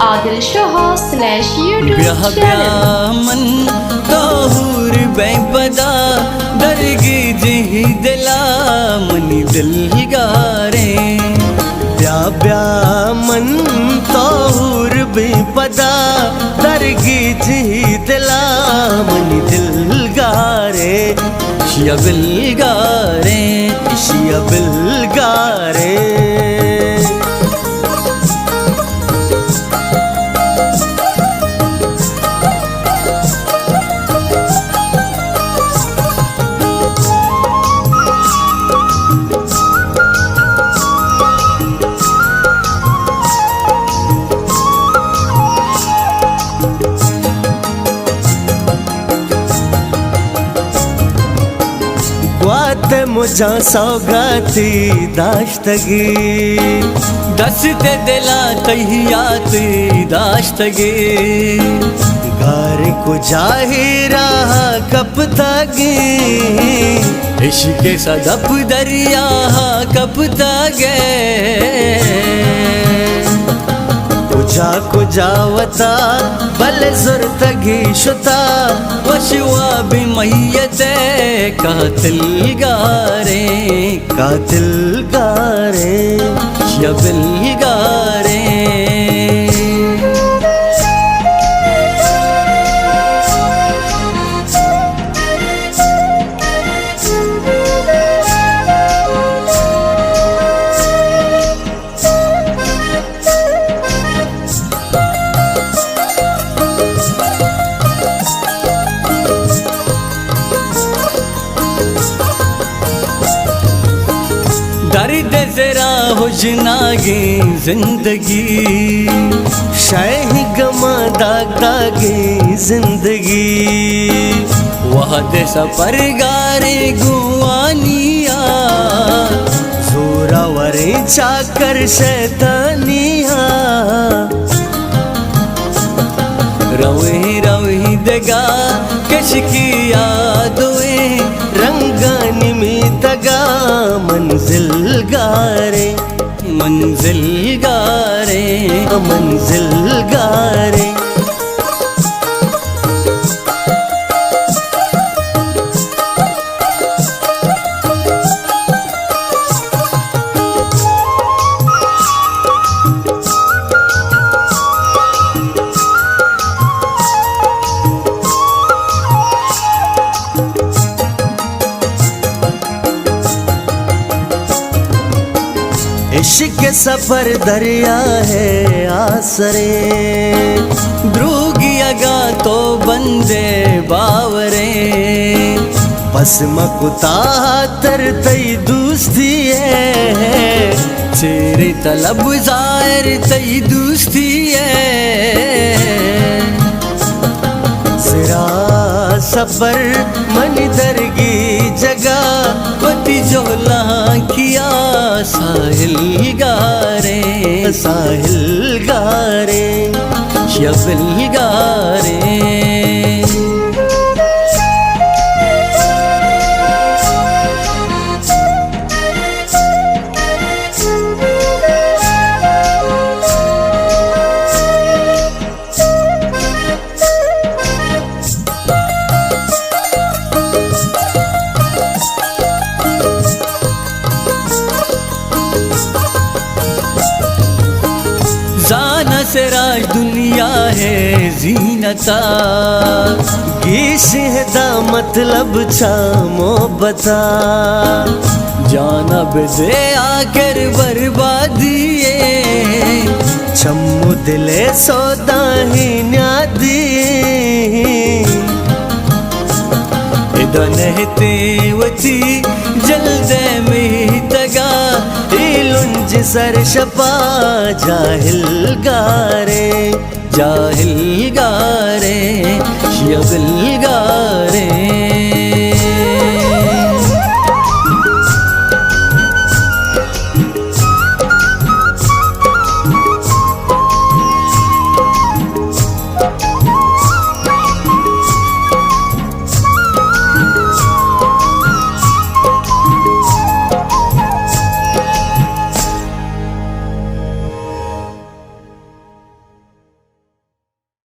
Adil Shoha/YouTube channel. मन तोहूर बेपदा दरगी जी दिला money दिल गारे ब्या ब्या मन तोहूर बेपदा दरगी जी दिला मनी दिल गारे शिया बिल गारे शिया बिल गारे ग्वाते मुझा सौगाती दाश्तगी दस्ते दिला तहियाती दाश्तगी घर को जाहिरा कब तगी इश्क सदफ दरिया कब तगे कुजा कुजावता बल जुर्तगी शुता वशवा भी मैयते कातिल गारे कातिल गारे या बिल गारे दर्द जरा हुजनागे जिंदगी शाही गमा दाग दागे जिंदगी वहद सफर गारे गुआनिया जोरावरे चाकर शैतानिया रवे रवे दगा कश की यादें रंगानी में तगा मंजिल गारे मंजिल गारे मंजिल गारे इश्क सफर दरिया है आसरे द्रुगियागा तो बंदे बावरे बस मकुता तर तई दोस्ती है तेरे तलब जाहिर तई दोस्ती है जरा सफर मन दरगी जगह पति जोला किया साहिल गारे साहिल गारे शबिल गारे जाना से राज दुनिया है जीनता गीश है मतलब छा मोहब्बता जाना बेदे आकर बर्बादी छम्मू दिले सौदा ही न्यादी इदनहते वती जल्दे में तगा लुंज सर शपा जाहिल गारे जाहिल गारे शबिल गारे